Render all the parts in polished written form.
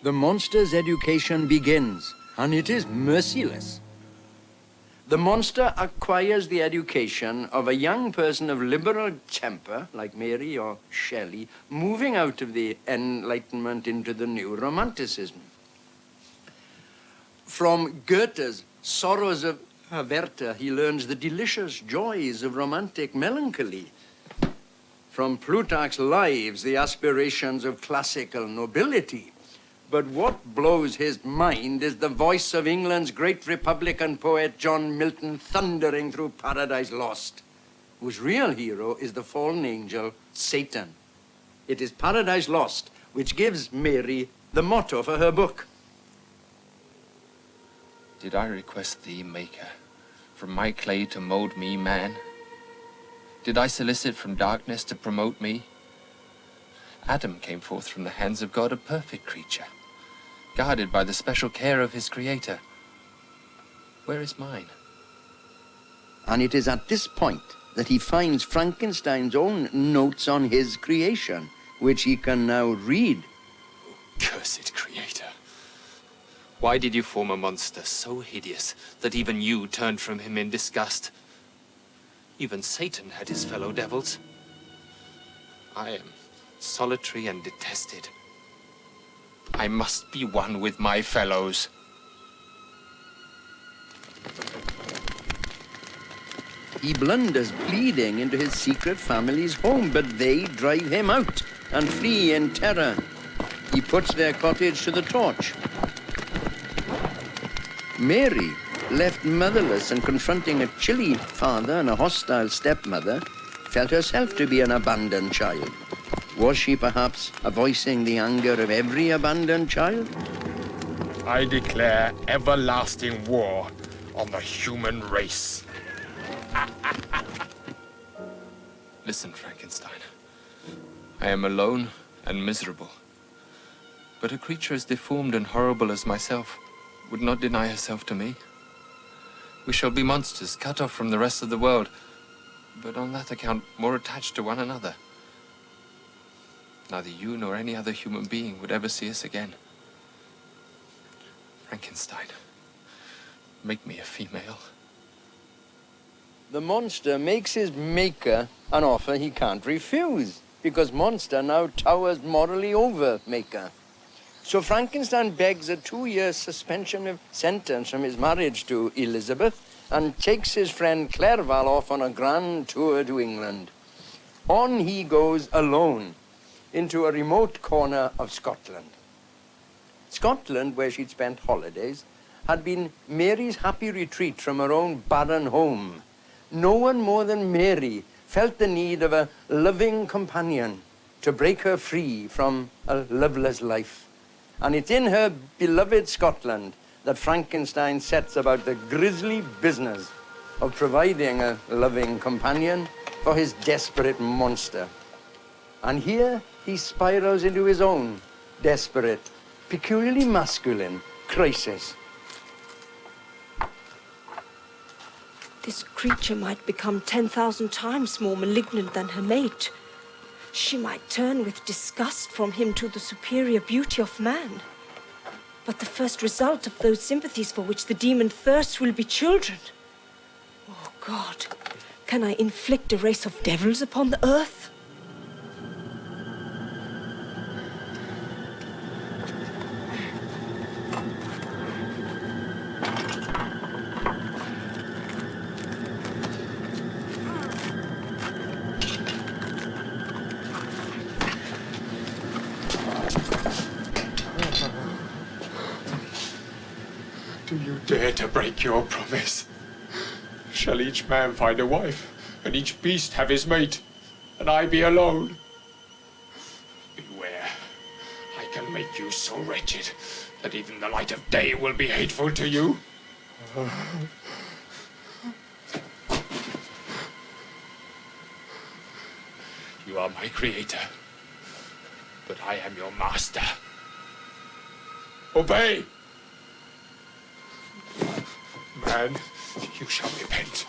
The monster's education begins, and it is merciless. The monster acquires the education of a young person of liberal temper, like Mary or Shelley, moving out of the Enlightenment into the new Romanticism. From Goethe's Sorrows of Werther, he learns the delicious joys of romantic melancholy. From Plutarch's Lives, the aspirations of classical nobility. But what blows his mind is the voice of England's great Republican poet John Milton thundering through Paradise Lost, whose real hero is the fallen angel, Satan. It is Paradise Lost which gives Mary the motto for her book. Did I request thee, Maker, from my clay to mold me, man? Did I solicit from darkness to promote me? Adam came forth from the hands of God, a perfect creature, guarded by the special care of his Creator. Where is mine? And it is at this point that he finds Frankenstein's own notes on his creation, which he can now read. Cursed Creator! Why did you form a monster so hideous that even you turned from him in disgust? Even Satan had his fellow devils. I am solitary and detested. I must be one with my fellows. He blunders bleeding into his secret family's home, but they drive him out and flee in terror. He puts their cottage to the torch. Mary, left motherless and confronting a chilly father and a hostile stepmother, felt herself to be an abandoned child. Was she perhaps voicing the anger of every abandoned child? I declare everlasting war on the human race. Listen, Frankenstein. I am alone and miserable. But a creature as deformed and horrible as myself would not deny herself to me. We shall be monsters, cut off from the rest of the world, but on that account more attached to one another. Neither you nor any other human being would ever see us again. Frankenstein, make me a female. The monster makes his maker an offer he can't refuse, because monster now towers morally over maker. So Frankenstein begs a 2-year suspension of sentence from his marriage to Elizabeth and takes his friend Clerval off on a grand tour to England. On he goes alone into a remote corner of Scotland. Scotland, where she'd spent holidays, had been Mary's happy retreat from her own barren home. No one more than Mary felt the need of a loving companion to break her free from a loveless life. And it's in her beloved Scotland that Frankenstein sets about the grisly business of providing a loving companion for his desperate monster. And here he spirals into his own desperate, peculiarly masculine crisis. This creature might become 10,000 times more malignant than her mate. She might turn with disgust from him to the superior beauty of man. But the first result of those sympathies for which the demon thirsts will be children. Oh, God, can I inflict a race of devils upon the earth? Do you dare to break your promise? Shall each man find a wife, and each beast have his mate, and I be alone? Beware, I can make you so wretched that even the light of day will be hateful to you. You are my creator, but I am your master. Obey! Man, you shall repent.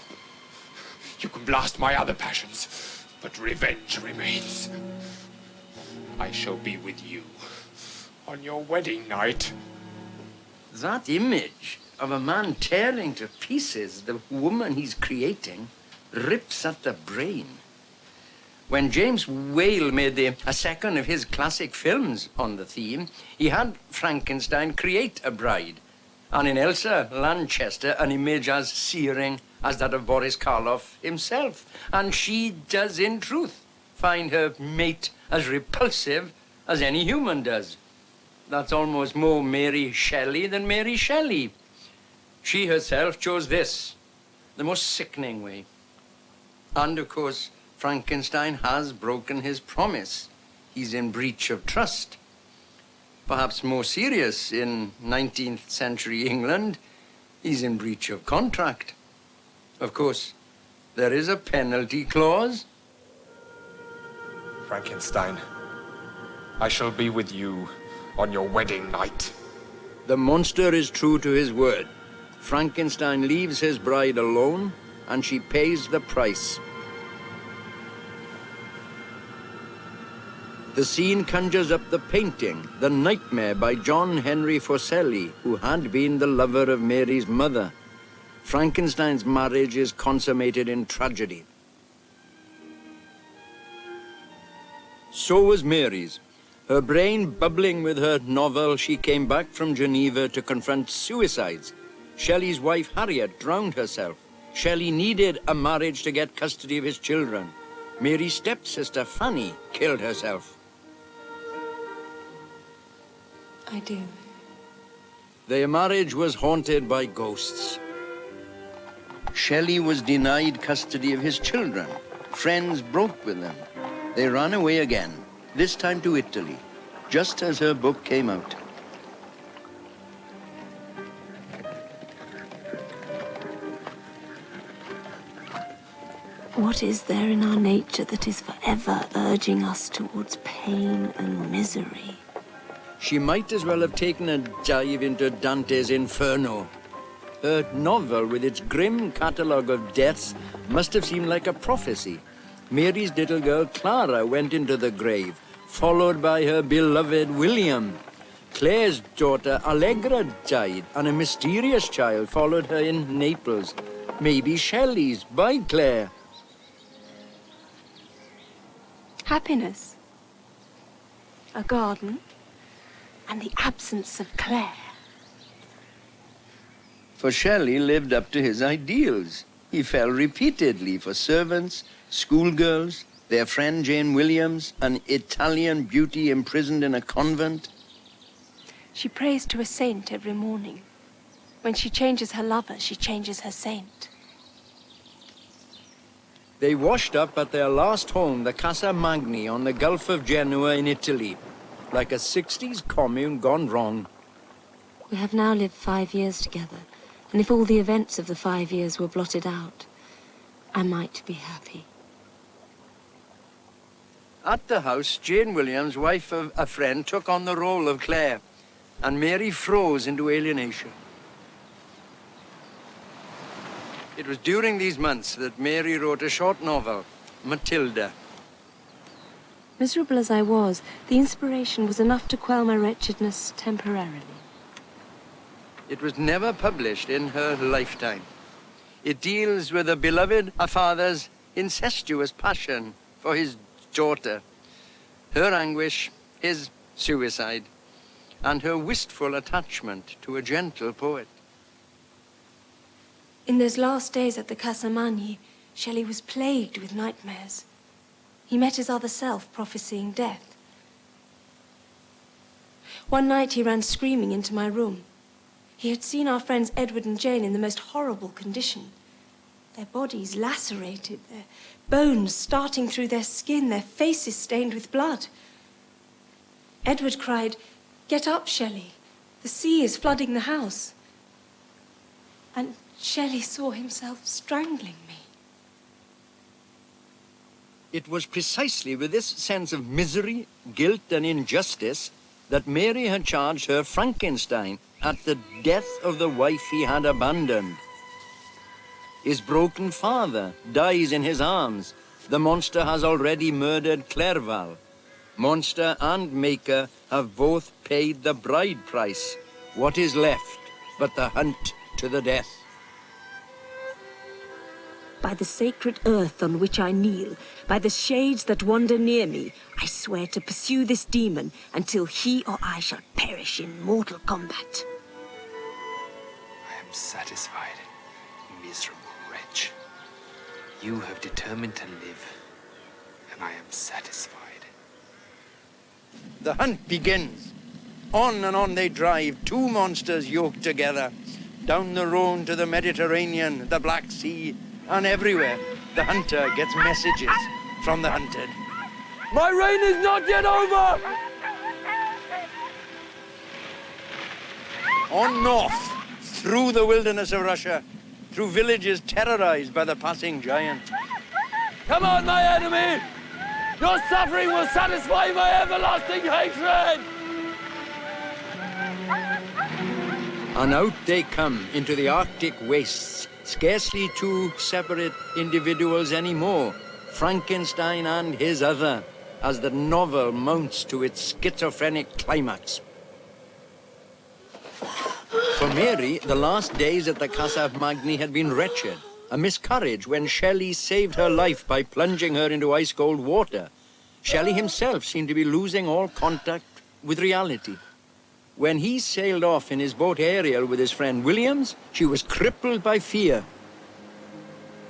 You can blast my other passions, but revenge remains. I shall be with you on your wedding night. That image of a man tearing to pieces the woman he's creating rips at the brain. When James Whale made a second of his classic films on the theme, he had Frankenstein create a bride, and in Elsa Lanchester, an image as searing as that of Boris Karloff himself. And she does, in truth, find her mate as repulsive as any human does. That's almost more Mary Shelley than Mary Shelley. She herself chose this, the most sickening way. And, of course, Frankenstein has broken his promise. He's in breach of trust. Perhaps more serious, in 19th century England, he's in breach of contract. Of course, there is a penalty clause. Frankenstein, I shall be with you on your wedding night. The monster is true to his word. Frankenstein leaves his bride alone, and she pays the price. The scene conjures up the painting, The Nightmare by John Henry Fuseli, who had been the lover of Mary's mother. Frankenstein's marriage is consummated in tragedy. So was Mary's. Her brain bubbling with her novel, she came back from Geneva to confront suicides. Shelley's wife Harriet drowned herself. Shelley needed a marriage to get custody of his children. Mary's stepsister Fanny killed herself. I do. Their marriage was haunted by ghosts. Shelley was denied custody of his children. Friends broke with them. They ran away again, this time to Italy, just as her book came out. What is there in our nature that is forever urging us towards pain and misery? She might as well have taken a dive into Dante's Inferno. Her novel, with its grim catalogue of deaths, must have seemed like a prophecy. Mary's little girl Clara went into the grave, followed by her beloved William. Claire's daughter Allegra died, and a mysterious child followed her in Naples. Maybe Shelley's by Claire. Happiness, a garden, and the absence of Claire. For Shelley lived up to his ideals. He fell repeatedly for servants, schoolgirls, their friend Jane Williams, an Italian beauty imprisoned in a convent. She prays to a saint every morning. When she changes her lover, she changes her saint. They washed up at their last home, the Casa Magni on the Gulf of Genoa in Italy, like a 60s commune gone wrong. We have now lived 5 years together, and if all the events of the 5 years were blotted out, I might be happy. At the house, Jane Williams, wife of a friend, took on the role of Claire, and Mary froze into alienation. It was during these months that Mary wrote a short novel, Matilda. Miserable as I was, the inspiration was enough to quell my wretchedness temporarily. It was never published in her lifetime. It deals with a beloved father's incestuous passion for his daughter, her anguish, his suicide, and her wistful attachment to a gentle poet. In those last days at the Casa Magni, Shelley was plagued with nightmares. He met his other self, prophesying death. One night he ran screaming into my room. He had seen our friends Edward and Jane in the most horrible condition. Their bodies lacerated, their bones starting through their skin, their faces stained with blood. Edward cried, "Get up, Shelley. The sea is flooding the house." And Shelley saw himself strangling me. It was precisely with this sense of misery, guilt, and injustice that Mary had charged her Frankenstein at the death of the wife he had abandoned. His broken father dies in his arms. The monster has already murdered Clerval. Monster and Maker have both paid the bride price. What is left but the hunt to the death? By the sacred earth on which I kneel, by the shades that wander near me, I swear to pursue this demon until he or I shall perish in mortal combat. I am satisfied, miserable wretch. You have determined to live, and I am satisfied. The hunt begins. On and on they drive, two monsters yoked together. Down the Rhone to the Mediterranean, the Black Sea, and everywhere the hunter gets messages from the hunted. My reign is not yet over! On north, through the wilderness of Russia, through villages terrorized by the passing giant. Come on, my enemy! Your suffering will satisfy my everlasting hatred! And out they come into the Arctic wastes, scarcely two separate individuals anymore, Frankenstein and his other, as the novel mounts to its schizophrenic climax. For Mary, the last days at the Casa Magni had been wretched. A miscarriage when Shelley saved her life by plunging her into ice-cold water. Shelley himself seemed to be losing all contact with reality. When he sailed off in his boat Ariel with his friend Williams, she was crippled by fear.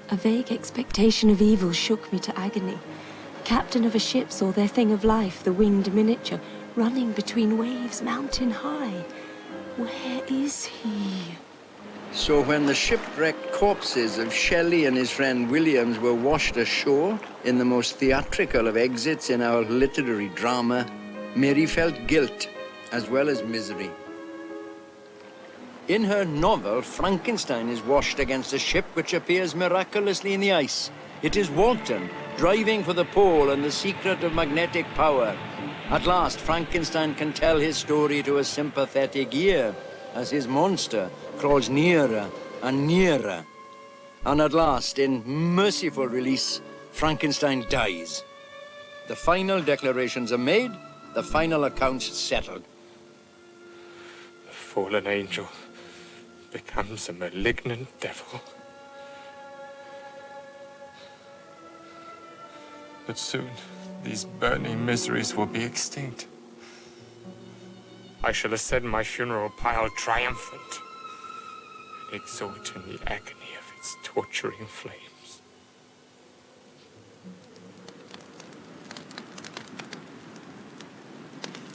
A vague expectation of evil shook me to agony. The captain of a ship saw their thing of life, the winged miniature, running between waves mountain high. Where is he? So when the shipwrecked corpses of Shelley and his friend Williams were washed ashore, in the most theatrical of exits in our literary drama, Mary felt guilt as well as misery. In her novel, Frankenstein is washed against a ship which appears miraculously in the ice. It is Walton, driving for the pole and the secret of magnetic power. At last, Frankenstein can tell his story to a sympathetic ear, as his monster crawls nearer and nearer. And at last, in merciful release, Frankenstein dies. The final declarations are made, the final accounts settled. The fallen angel becomes a malignant devil. But soon, these burning miseries will be extinct. I shall ascend my funeral pile triumphant and exult in the agony of its torturing flames.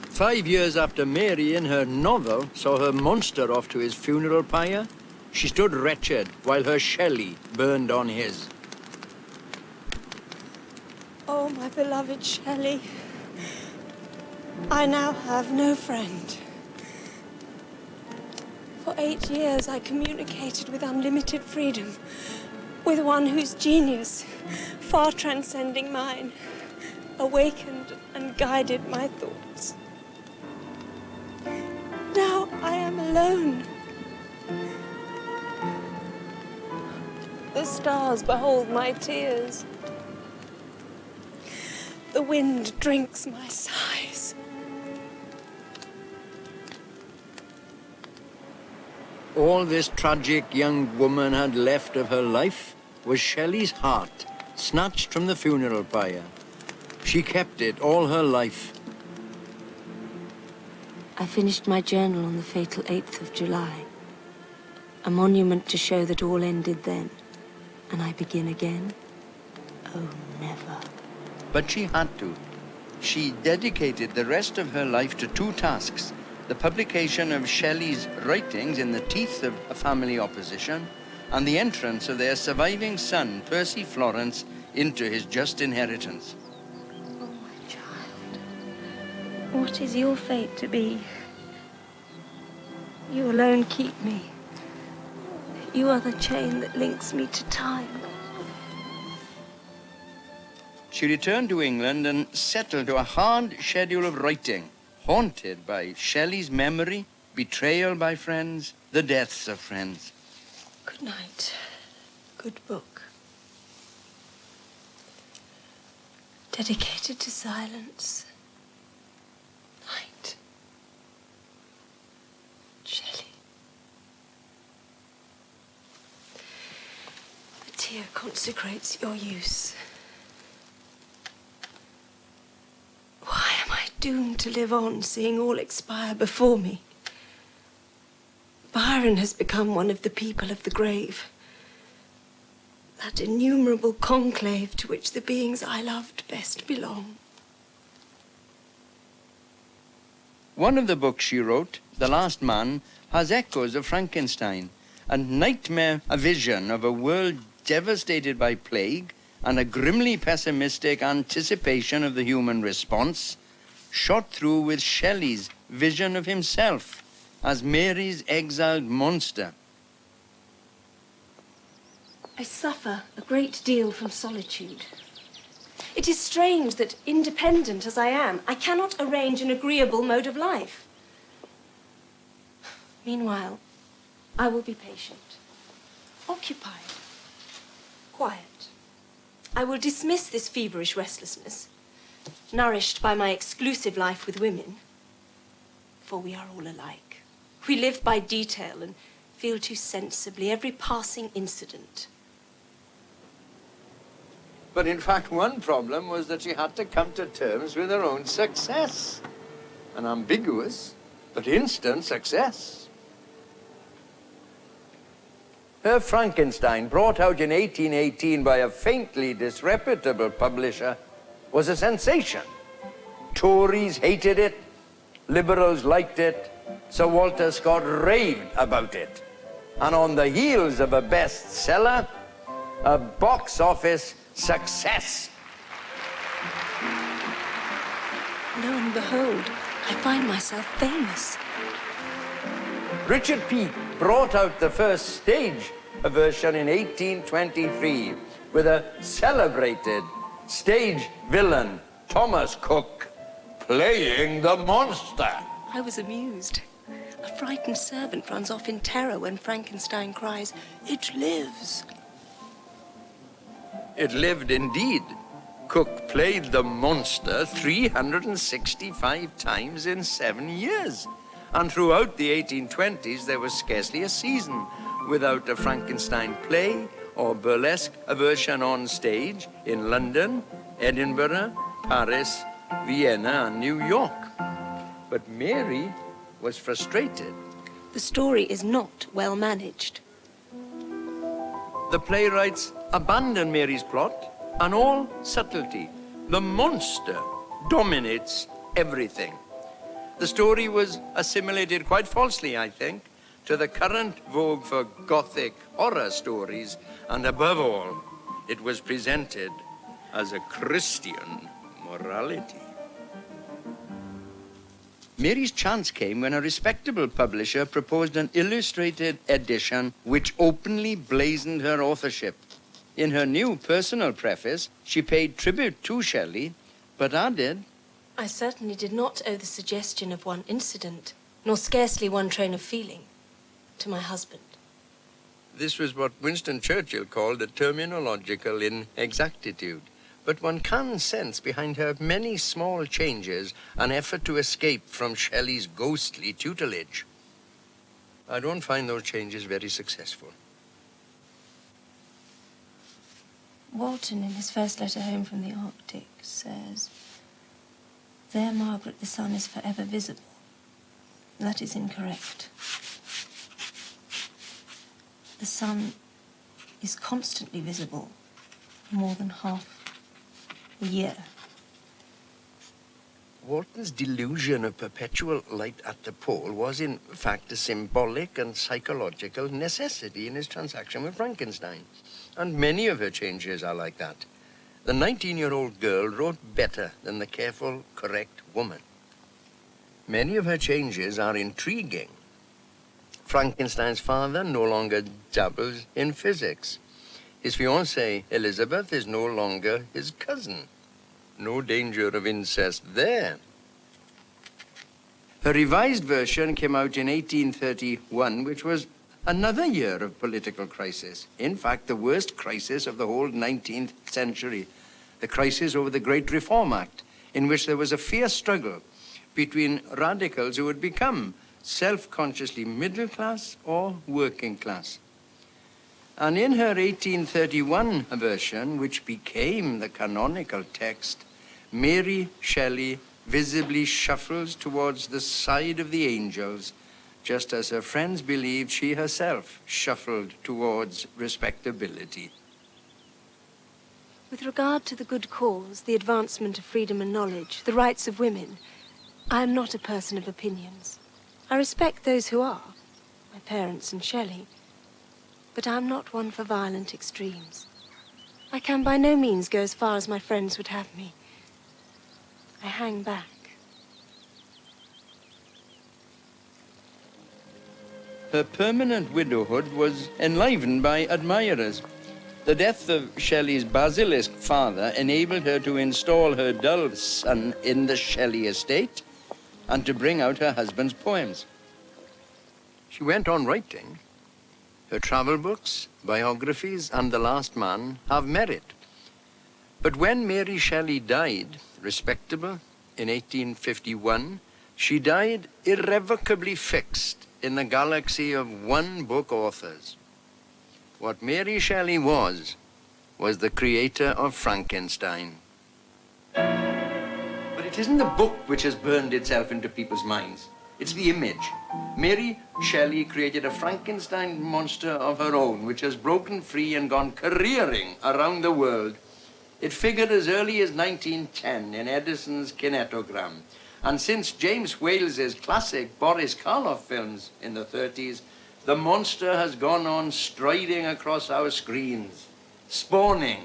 5 years after Mary, in her novel, saw her monster off to his funeral pyre, she stood wretched while her Shelley burned on his. Oh, my beloved Shelley. I now have no friend. For 8 years, I communicated with unlimited freedom, with one whose genius, far transcending mine, awakened and guided my thoughts. Now I am alone. The stars behold my tears. The wind drinks my sighs. All this tragic young woman had left of her life was Shelley's heart, snatched from the funeral pyre. She kept it all her life. I finished my journal on the fatal 8th of July. A monument to show that all ended then. And I begin again? Oh, never. But she had to. She dedicated the rest of her life to two tasks: the publication of Shelley's writings in the teeth of a family opposition, and the entrance of their surviving son, Percy Florence, into his just inheritance. Oh, my child. What is your fate to be? You alone keep me. You are the chain that links me to time. She returned to England and settled to a hard schedule of writing, haunted by Shelley's memory, betrayal by friends, the deaths of friends. Good night. Good book. Dedicated to silence tear consecrates your use. Why am I doomed to live on, seeing all expire before me? Byron has become one of the people of the grave. That innumerable conclave to which the beings I loved best belong. One of the books she wrote, The Last Man, has echoes of Frankenstein, a nightmare, a vision of a world devastated by plague, and a grimly pessimistic anticipation of the human response, shot through with Shelley's vision of himself as Mary's exiled monster. I suffer a great deal from solitude. It is strange that, independent as I am, I cannot arrange an agreeable mode of life. Meanwhile, I will be patient, occupied, quiet. I will dismiss this feverish restlessness, nourished by my exclusive life with women, for we are all alike. We live by detail and feel too sensibly every passing incident. But in fact, one problem was that she had to come to terms with her own success. An ambiguous but instant success. Her Frankenstein, brought out in 1818 by a faintly disreputable publisher, was a sensation. Tories hated it, liberals liked it, Sir Walter Scott raved about it. And on the heels of a bestseller, a box office success. Lo and behold, I find myself famous. Richard Peake brought out the first stage version in 1823 with a celebrated stage villain, Thomas Cook, playing the monster. I was amused. A frightened servant runs off in terror when Frankenstein cries, "It lives!" It lived indeed. Cook played the monster 365 times in 7 years. And throughout the 1820s, there was scarcely a season without a Frankenstein play or burlesque version on stage in London, Edinburgh, Paris, Vienna, and New York. But Mary was frustrated. The story is not well managed. The playwrights abandon Mary's plot and all subtlety. The monster dominates everything. The story was assimilated quite falsely, I think, to the current vogue for Gothic horror stories, and above all, it was presented as a Christian morality. Mary's chance came when a respectable publisher proposed an illustrated edition which openly blazoned her authorship. In her new personal preface, she paid tribute to Shelley, but added, I certainly did not owe the suggestion of one incident, nor scarcely one train of feeling, to my husband. This was what Winston Churchill called a terminological inexactitude. But one can sense behind her many small changes an effort to escape from Shelley's ghostly tutelage. I don't find those changes very successful. Walton, in his first letter home from the Arctic, says, "There, Margaret, the sun is forever visible." That is incorrect. The sun is constantly visible more than half a year. Walton's delusion of perpetual light at the pole was, in fact, a symbolic and psychological necessity in his transaction with Frankenstein. And many of her changes are like that. The 19-year-old girl wrote better than the careful, correct woman. Many of her changes are intriguing. Frankenstein's father no longer dabbles in physics. His fiancée, Elizabeth, is no longer his cousin. No danger of incest there. Her revised version came out in 1831, which was another year of political crisis. In fact, the worst crisis of the whole 19th century. The crisis over the Great Reform Act, in which there was a fierce struggle between radicals who would become self-consciously middle class or working class. And in her 1831 version, which became the canonical text, Mary Shelley visibly shuffles towards the side of the angels, just as her friends believed she herself shuffled towards respectability. With regard to the good cause, the advancement of freedom and knowledge, the rights of women, I am not a person of opinions. I respect those who are, my parents and Shelley, but I am not one for violent extremes. I can by no means go as far as my friends would have me. I hang back. Her permanent widowhood was enlivened by admirers. The death of Shelley's basilisk father enabled her to install her dull son in the Shelley estate and to bring out her husband's poems. She went on writing. Her travel books, biographies, and The Last Man have merit. But when Mary Shelley died, respectable, in 1851, she died irrevocably fixed in the galaxy of one-book authors. What Mary Shelley was the creator of Frankenstein. But it isn't the book which has burned itself into people's minds. It's the image. Mary Shelley created a Frankenstein monster of her own, which has broken free and gone careering around the world. It figured as early as 1910 in Edison's kinetogram. And since James Whales's classic Boris Karloff films in the 30s, the monster has gone on striding across our screens, spawning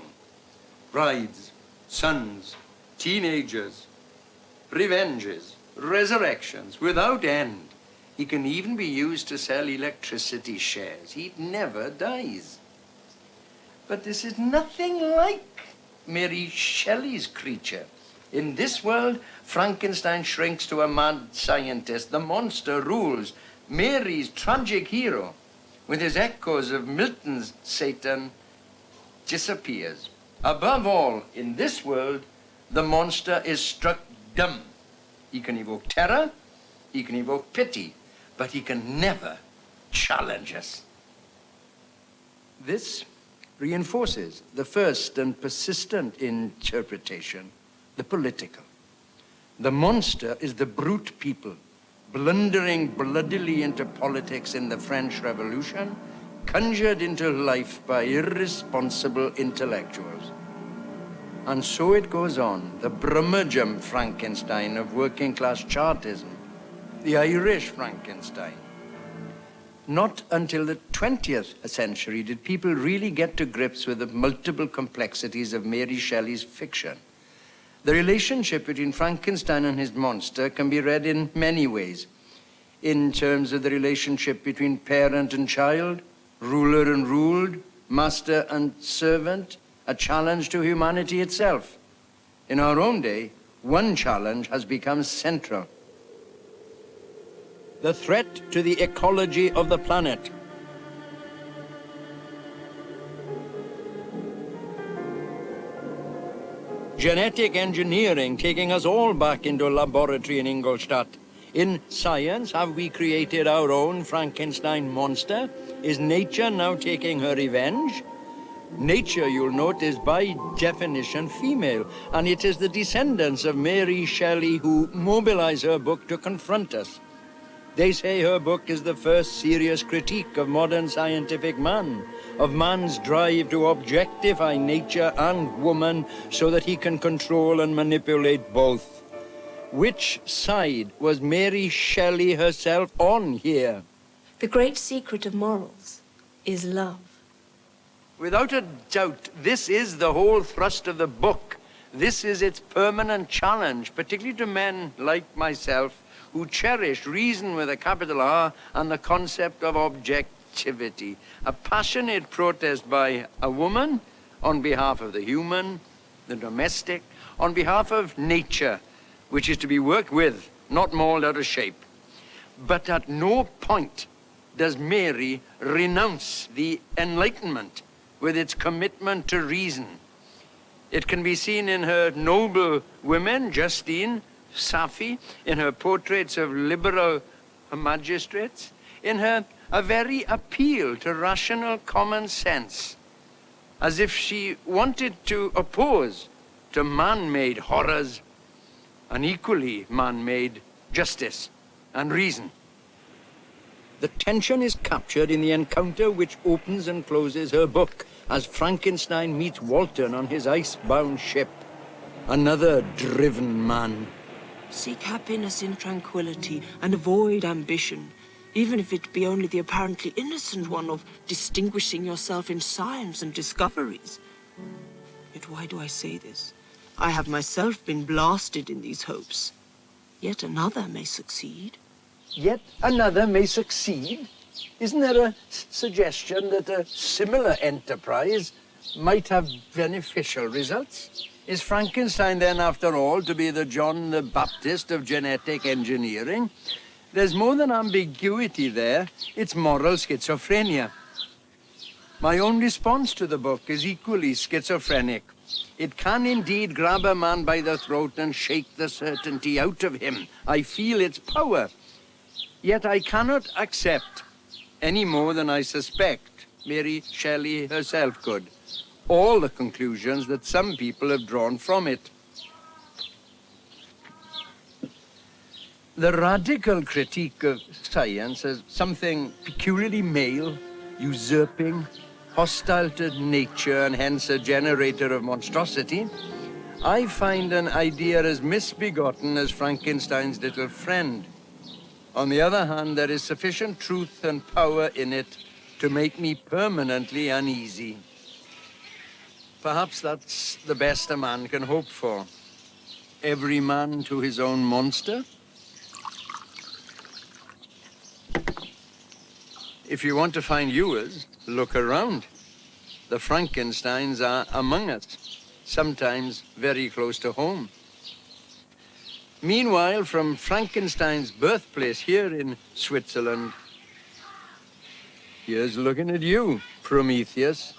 brides, sons, teenagers, revenges, resurrections without end. He can even be used to sell electricity shares. He never dies. But this is nothing like Mary Shelley's creature. In this world, Frankenstein shrinks to a mad scientist. The monster rules. Mary's tragic hero, with his echoes of Milton's Satan, disappears. Above all, in this world, the monster is struck dumb. He can evoke terror, he can evoke pity, but he can never challenge us. This reinforces the first and persistent interpretation, the political. The monster is the brute people, blundering bloodily into politics in the French Revolution, conjured into life by irresponsible intellectuals. And so it goes on, the brummagem Frankenstein of working-class Chartism, the Irish Frankenstein. Not until the 20th century did people really get to grips with the multiple complexities of Mary Shelley's fiction. The relationship between Frankenstein and his monster can be read in many ways. In terms of the relationship between parent and child, ruler and ruled, master and servant, a challenge to humanity itself. In our own day, one challenge has become central. The threat to the ecology of the planet. Genetic engineering taking us all back into a laboratory in Ingolstadt. In science, have we created our own Frankenstein monster? Is nature now taking her revenge? Nature, you'll note, is by definition female, and it is the descendants of Mary Shelley who mobilize her book to confront us. They say her book is the first serious critique of modern scientific man, of man's drive to objectify nature and woman so that he can control and manipulate both. Which side was Mary Shelley herself on here? The great secret of morals is love. Without a doubt, this is the whole thrust of the book. This is its permanent challenge, particularly to men like myself, who cherish reason with a capital R and the concept of objectivity. A passionate protest by a woman on behalf of the human, the domestic, on behalf of nature, which is to be worked with, not mauled out of shape. But at no point does Mary renounce the Enlightenment with its commitment to reason. It can be seen in her noble women, Justine, Safi, in her portraits of liberal magistrates, in her a very appeal to rational common sense, as if she wanted to oppose to man-made horrors an equally man-made justice and reason. The tension is captured in the encounter which opens and closes her book as Frankenstein meets Walton on his ice-bound ship. Another driven man. Seek happiness in tranquility and avoid ambition, even if it be only the apparently innocent one of distinguishing yourself in science and discoveries. Yet why do I say this? I have myself been blasted in these hopes. Yet another may succeed. Yet another may succeed? Isn't there a suggestion that a similar enterprise might have beneficial results? Is Frankenstein then, after all, to be the John the Baptist of genetic engineering? There's more than ambiguity there. It's moral schizophrenia. My own response to the book is equally schizophrenic. It can indeed grab a man by the throat and shake the certainty out of him. I feel its power. Yet I cannot accept, any more than I suspect Mary Shelley herself could, all the conclusions that some people have drawn from it. The radical critique of science as something peculiarly male, usurping, hostile to nature, and hence a generator of monstrosity, I find an idea as misbegotten as Frankenstein's little friend. On the other hand, there is sufficient truth and power in it to make me permanently uneasy. Perhaps that's the best a man can hope for. Every man to his own monster. If you want to find yours, look around. The Frankensteins are among us, sometimes very close to home. Meanwhile, from Frankenstein's birthplace here in Switzerland, here's looking at you, Prometheus.